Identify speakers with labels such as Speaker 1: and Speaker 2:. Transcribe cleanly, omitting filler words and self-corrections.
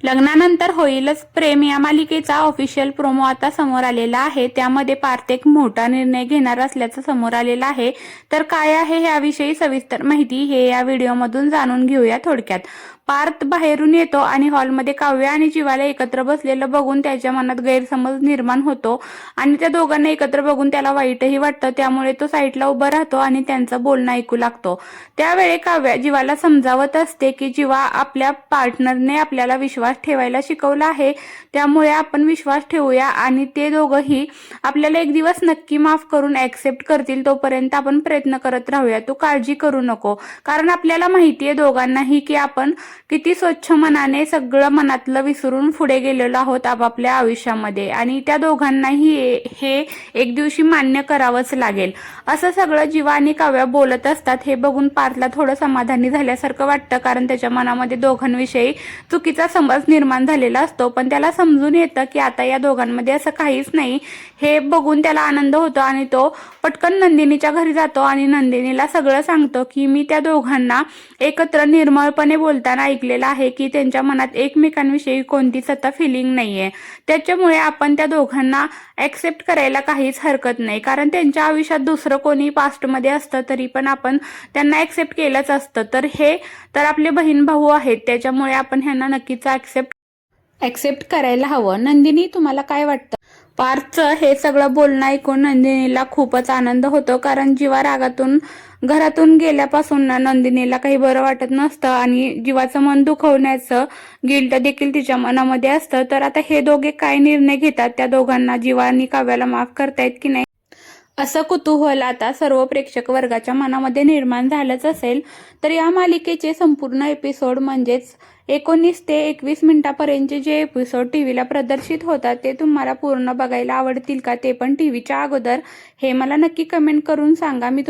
Speaker 1: लग्नानंतर होईलच प्रेम या मालिकेचा ऑफिशियल प्रोमो आता समोर आलेला आहे। त्यामध्ये पार्थ एक मोठा निर्णय घेणार असल्याचं समोर आलेलं आहे। तर काय आहे याविषयी सविस्तर माहिती हे या व्हिडिओमधून जाणून घेऊया थोडक्यात। पार्थ बाहेरून येतो आणि हॉलमध्ये काव्य आणि जीवाला एकत्र बसलेलं बघून त्याच्या मनात गैरसमज निर्माण होतो आणि त्या दोघांना एकत्र बघून त्याला वाईटही वाटतं। त्यामुळे तो साईडला उभा राहतो आणि त्यांचं बोलणं ऐकू लागतो। त्यावेळी काव्य जीवाला समजावत असते की जीवा, आपल्या पार्टनरने आपल्याला विश्वास ठेवायला शिकवला आहे, त्यामुळे आपण विश्वास ठेवूया आणि ते दोघंही आपल्याला एक दिवस नक्की माफ करून ऍक्सेप्ट करतील, तोपर्यंत आपण प्रयत्न करत राहूया। तू काळजी करू नको, कारण आपल्याला माहिती आहे दोघांनाही की आपण किती स्वच्छ मनाने सगळं मनातलं विसरून पुढे गेलेलो आहोत आपापल्या आयुष्यामध्ये आणि त्या दोघांनाही हे एक दिवशी मान्य करावंच लागेल। असं सगळं जीवा आणि काव्य बोलत असतात। हे बघून पार्थला थोडं समाधानी झाल्यासारखं वाटतं, कारण त्याच्या मनामध्ये दोघांविषयी चुकीचा समज निर्माण झालेला असतो। पण त्याला समजून येतं की आता या दोघांमध्ये असं काहीच नाही। हे बघून त्याला आनंद होतो आणि तो पटकन नंदिनीच्या घरी जातो आणि नंदिनीला सगळं सांगतो की मी त्या दोघांना एकत्र निर्मळपणे बोलताना ऐकलेलं आहे की त्यांच्या मनात एकमेकांविषयी कोणतीच आता फिलिंग नाहीये। त्याच्यामुळे आपण त्या दोघांना ऍक्सेप्ट करायला काहीच हरकत नाही, कारण त्यांच्या आयुष्यात दुसरं कोणी पास्टमध्ये असतं तरी पण आपण त्यांना ऍक्सेप्ट केलंच असतं। तर हे तर आपले बहीण भाऊ आहेत, त्याच्यामुळे आपण ह्यांना नक्कीच ऍक्सेप्ट करायला हवं। नंदिनी, तुम्हाला काय वाटतं? पार्थचं हे सगळं बोलणं ऐकून नंदिनीला खूपच आनंद होतो, कारण जीवा रागातून घरातून गेल्यापासून नंदिनीला काही बरं वाटत नसतं आणि जीवाचं मन दुखवण्याचं गिल्ट देखील तिच्या मनामध्ये असतं। तर आता हे दोघे काय निर्णय घेतात, त्या दोघांना जीवा आणि काव्याला माफ करतायत की नाही असं कुतूहल आता सर्व प्रेक्षक वर्गाच्या मनामध्ये निर्माण झालंच असेल। तर या मालिकेचे संपूर्ण एपिसोड म्हणजेच 19 ते 21 मिनिटापर्यंतचे जे एपिसोड टीव्हीला प्रदर्शित होतात ते तुम्हाला पूर्ण बघायला आवडतील का, ते पण टीव्हीच्या अगोदर? हे मला नक्की कमेंट करून सांगा। मी